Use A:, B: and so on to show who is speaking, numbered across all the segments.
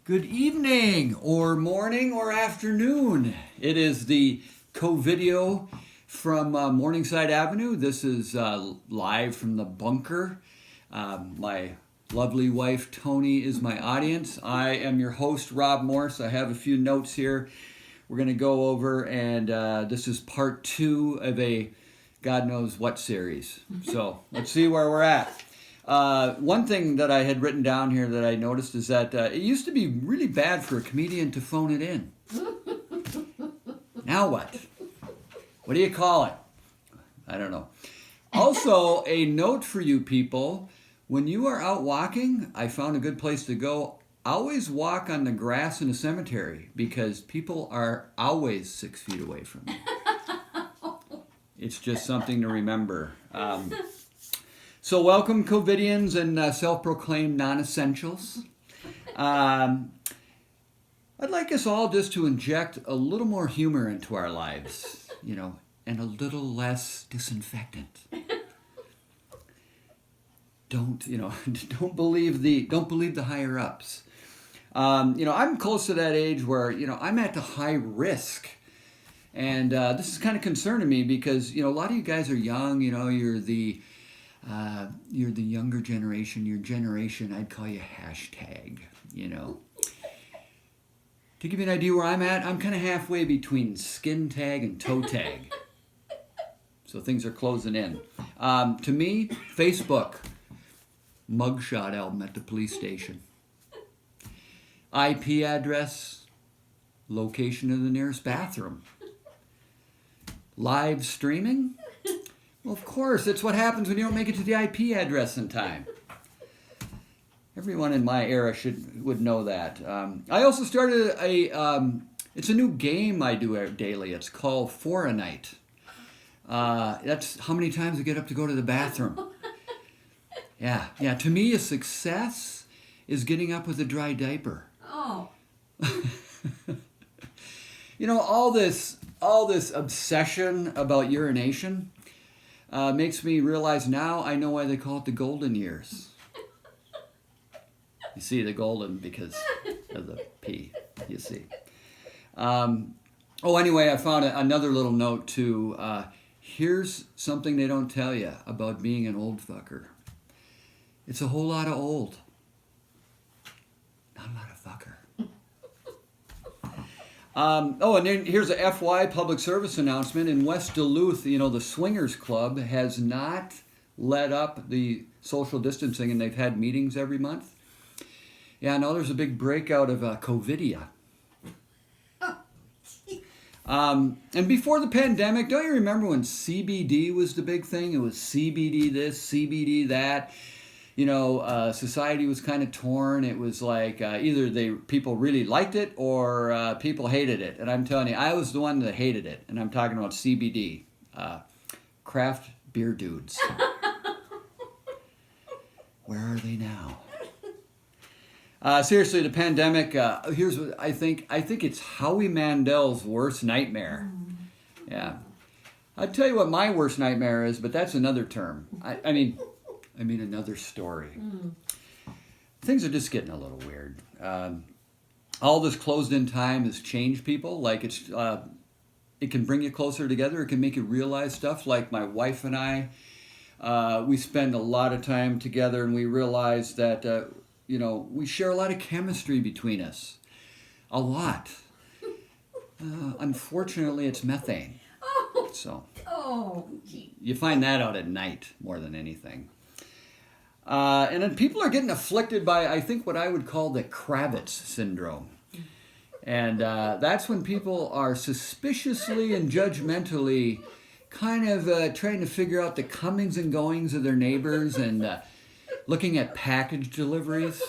A: Good evening, or morning, or afternoon. It is the covideo from Morningside Avenue. This is live from the bunker. My lovely wife, Tony, is my audience. I am your host, Rob Morse. I have a few notes here we're going to go over, and this is part 2 of a God knows what series. So let's see where we're at. One thing that I had written down here that I noticed is that it used to be really bad for a comedian to phone it in. Now what? What do you call it? I don't know. Also, a note for you people, when you are out walking, I found a good place to go. Always walk on the grass in a cemetery because people are always 6 feet away from you. It's just something to remember. So welcome, covidians and self-proclaimed non-essentials. I'd like us all just to inject a little more humor into our lives, and a little less disinfectant. Don't believe the higher ups. I'm close to that age where, I'm at the high risk. And this is kind of concerning me because, a lot of you guys are young, you're the younger generation, your generation, I'd call you hashtag, To give you an idea where I'm at, I'm kind of halfway between skin tag and toe tag. So things are closing in. To me, Facebook, mugshot album at the police station. IP address, location of the nearest bathroom. Live streaming? Well, of course, it's what happens when you don't make it to the IP address in time. Everyone in my era would know that. I also started it's a new game I do daily. It's called For a Night. That's how many times I get up to go to the bathroom. Yeah. To me, a success is getting up with a dry diaper.
B: Oh.
A: All this obsession about urination makes me realize now I know why they call it the golden years. You see, the golden because of the P, you see. Anyway, I found another little note too. Here's something they don't tell you about being an old fucker. It's a whole lot of old. Not a lot of fucker. And then here's a FY public service announcement. In West Duluth, the Swingers Club has not let up the social distancing, and they've had meetings every month. Yeah, now there's a big breakout of covidia. And before the pandemic, don't you remember when CBD was the big thing? It was CBD this, CBD that. Society was kind of torn. It was like either people really liked it or people hated it. And I'm telling you, I was the one that hated it. And I'm talking about CBD, craft beer dudes. Where are they now? Seriously, the pandemic. Here's what I think. I think it's Howie Mandel's worst nightmare. Yeah, I'd tell you what my worst nightmare is, but that's another term. I mean another story. Things are just getting a little weird. All this closed-in time has changed people. Like it can bring you closer together. It can make you realize stuff. Like my wife and I, we spend a lot of time together, and we realize that we share a lot of chemistry between us. A lot. Unfortunately, it's methane. So you find that out at night more than anything. And then people are getting afflicted by, I think, what I would call the Kravitz syndrome. And that's when people are suspiciously and judgmentally kind of trying to figure out the comings and goings of their neighbors and looking at package deliveries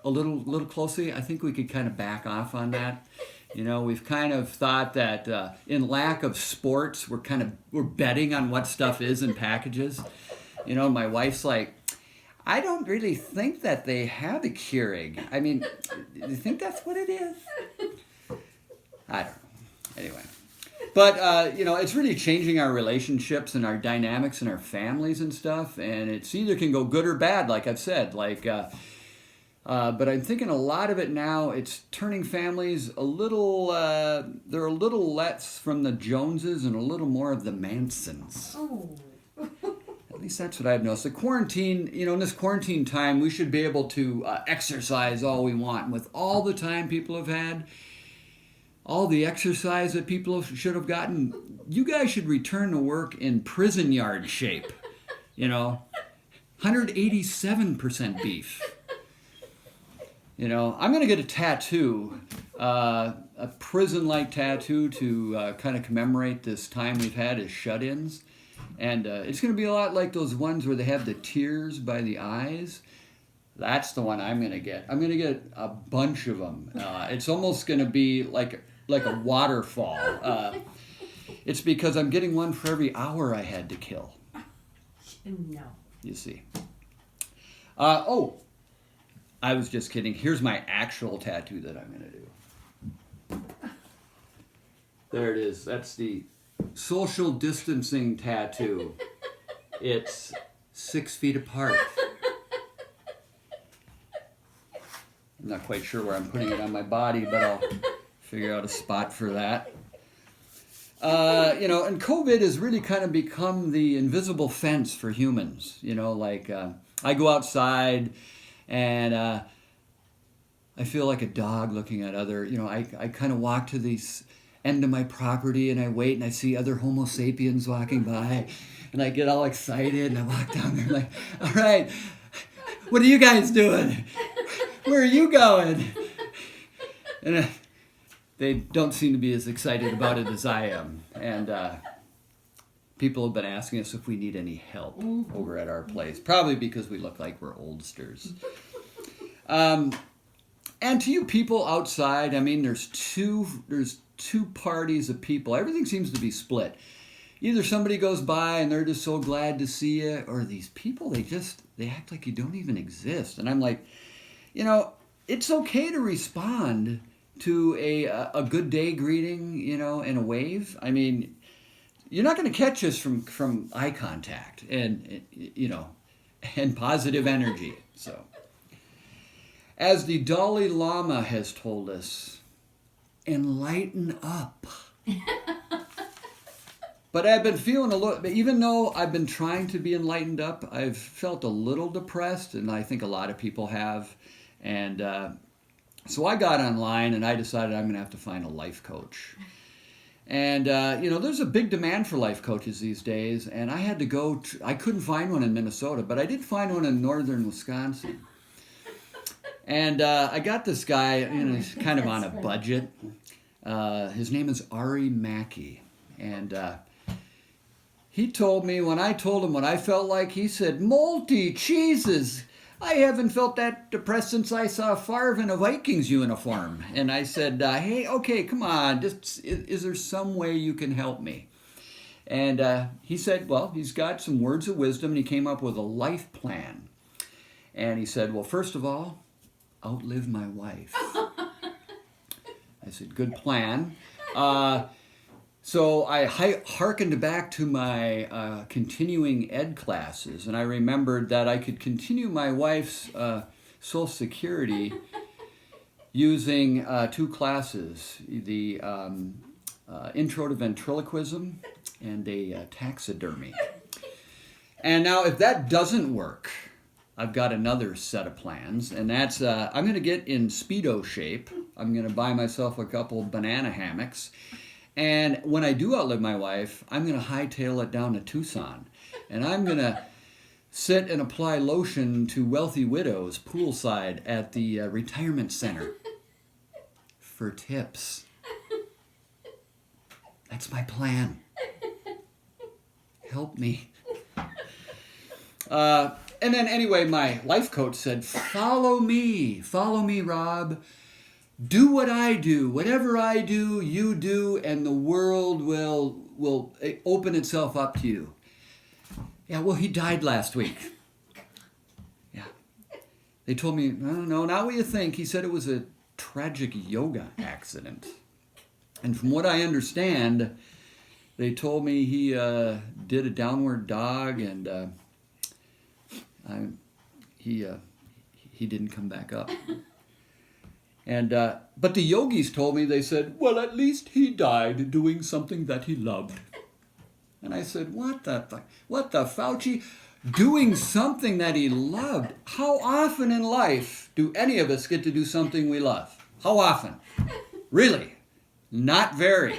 A: a little closely. I think we could kind of back off on that. We've kind of thought that in lack of sports, we're betting on what stuff is in packages. My wife's like, I don't really think that they have a Keurig. I mean, do you think that's what it is? I don't know. Anyway. But, it's really changing our relationships and our dynamics in our families and stuff. And it's either can go good or bad, like I've said. Like, But I'm thinking a lot of it now, it's turning families a little, they're a little less from the Joneses and a little more of the Mansons.
B: Oh.
A: At least that's what I've noticed. The quarantine, in this quarantine time, we should be able to exercise all we want. And with all the time people have had, all the exercise that people should have gotten, you guys should return to work in prison yard shape. 187% beef. I'm going to get a tattoo, a prison-like tattoo to kind of commemorate this time we've had as shut-ins. And it's going to be a lot like those ones where they have the tears by the eyes. That's the one I'm going to get. I'm going to get a bunch of them. It's almost going to be like a waterfall. It's because I'm getting one for every hour I had to kill.
B: No.
A: You see. I was just kidding. Here's my actual tattoo that I'm going to do. There it is. That's the social distancing tattoo. It's 6 feet apart. I'm not quite sure where I'm putting it on my body, but I'll figure out a spot for that. And COVID has really kind of become the invisible fence for humans. I go outside and I feel like a dog looking at other, I kind of walk to the end of my property and I wait and I see other Homo sapiens walking by and I get all excited and I walk down there like, all right, what are you guys doing? Where are you going? And they don't seem to be as excited about it as I am. And people have been asking us if we need any help over at our place, probably because we look like we're oldsters. And to you people outside, I mean, there's two parties of people. Everything seems to be split. Either somebody goes by and they're just so glad to see you, or these people, they act like you don't even exist. And I'm like, it's okay to respond to a good day greeting, and a wave. I mean, you're not going to catch us from eye contact and positive energy. So, as the Dalai Lama has told us, enlighten up. But I've been feeling a little, even though I've been trying to be enlightened up, I've felt a little depressed, and I think a lot of people have. And so I got online and I decided I'm going to have to find a life coach. And, there's a big demand for life coaches these days. And I had to I couldn't find one in Minnesota, but I did find one in northern Wisconsin. And I got this guy, he's kind of on a budget. His name is Ari Mackey. And he told me, when I told him what I felt like, he said, "Multi cheeses. I haven't felt that depressed since I saw Favre in a Vikings uniform." And I said, hey, okay, come on. Is there some way you can help me? And he said, well, he's got some words of wisdom, and he came up with a life plan. And he said, well, first of all, outlive my wife. I said, good plan. So I hearkened back to my continuing ed classes, and I remembered that I could continue my wife's Social Security using 2 classes, the Intro to Ventriloquism and a taxidermy. And now if that doesn't work, I've got another set of plans, and that's I'm going to get in Speedo shape. I'm going to buy myself a couple banana hammocks. And when I do outlive my wife, I'm going to hightail it down to Tucson. And I'm going to sit and apply lotion to wealthy widows poolside at the retirement center for tips. That's my plan. Help me. And then anyway, my life coach said, follow me, Rob. Do what I do. Whatever I do, you do, and the world will open itself up to you. Yeah, well, he died last week. Yeah. They told me, no, not what you think. He said it was a tragic yoga accident. And from what I understand, they told me he did a downward dog, and he he didn't come back up. And but the yogis told me, they said, well, at least he died doing something that he loved. And I said, what the Fauci? Doing something that he loved? How often in life do any of us get to do something we love? How often? Really? Not very.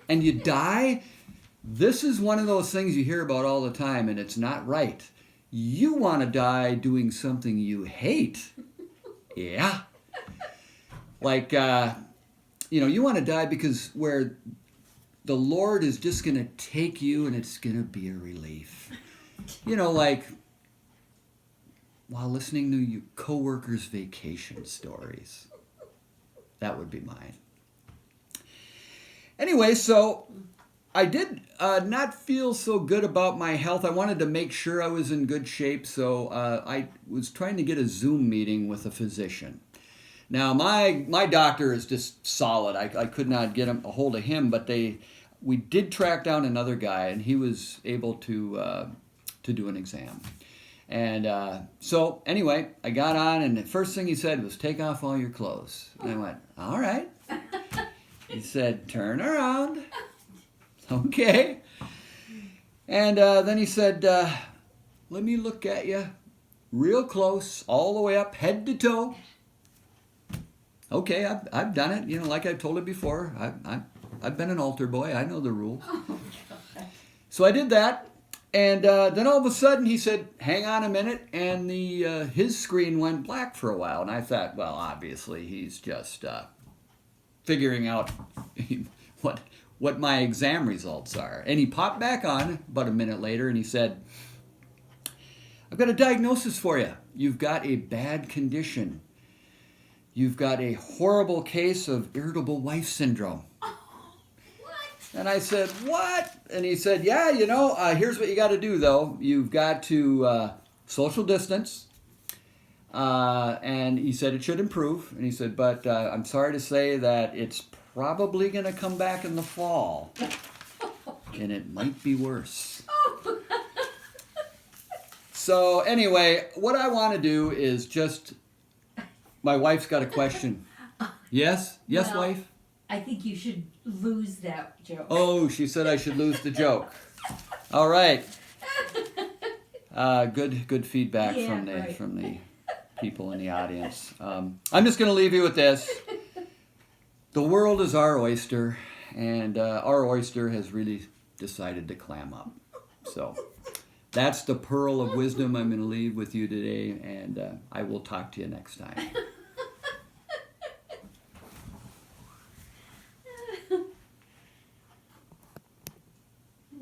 A: And you die? This is one of those things you hear about all the time, and it's not right. You want to die doing something you hate. Yeah. Like, you want to die because where the Lord is just going to take you and it's going to be a relief. Like while listening to your coworkers' vacation stories. That would be mine. Anyway, so I did not feel so good about my health. I wanted to make sure I was in good shape, so I was trying to get a Zoom meeting with a physician. Now, my doctor is just solid. I could not get a hold of him, but we did track down another guy, and he was able to do an exam. And so, anyway, I got on, and the first thing he said was, take off all your clothes. And I went, all right. He said, turn around. Okay. And then he said, let me look at you real close, all the way up, head to toe. Okay, I've done it. Like I told you before, I've been an altar boy. I know the rules. So I did that. And then all of a sudden he said, hang on a minute, and his screen went black for a while. And I thought, well, obviously he's just figuring out what my exam results are. And he popped back on about a minute later, and he said, I've got a diagnosis for you. You've got a bad condition. You've got a horrible case of irritable wife syndrome. And I said, what? And he said, yeah, here's what you got to do, though. You've got to social distance. And he said it should improve. And he said, but I'm sorry to say that it's probably going to come back in the fall. And it might be worse. So anyway, what I want to do is my wife's got a question. Yes? Yes,
B: well,
A: wife?
B: I think you should lose that joke.
A: Oh, she said I should lose the joke. All right. Good feedback from the people in the audience. I'm just going to leave you with this. The world is our oyster, and our oyster has really decided to clam up. So that's the pearl of wisdom I'm going to leave with you today, and I will talk to you next time.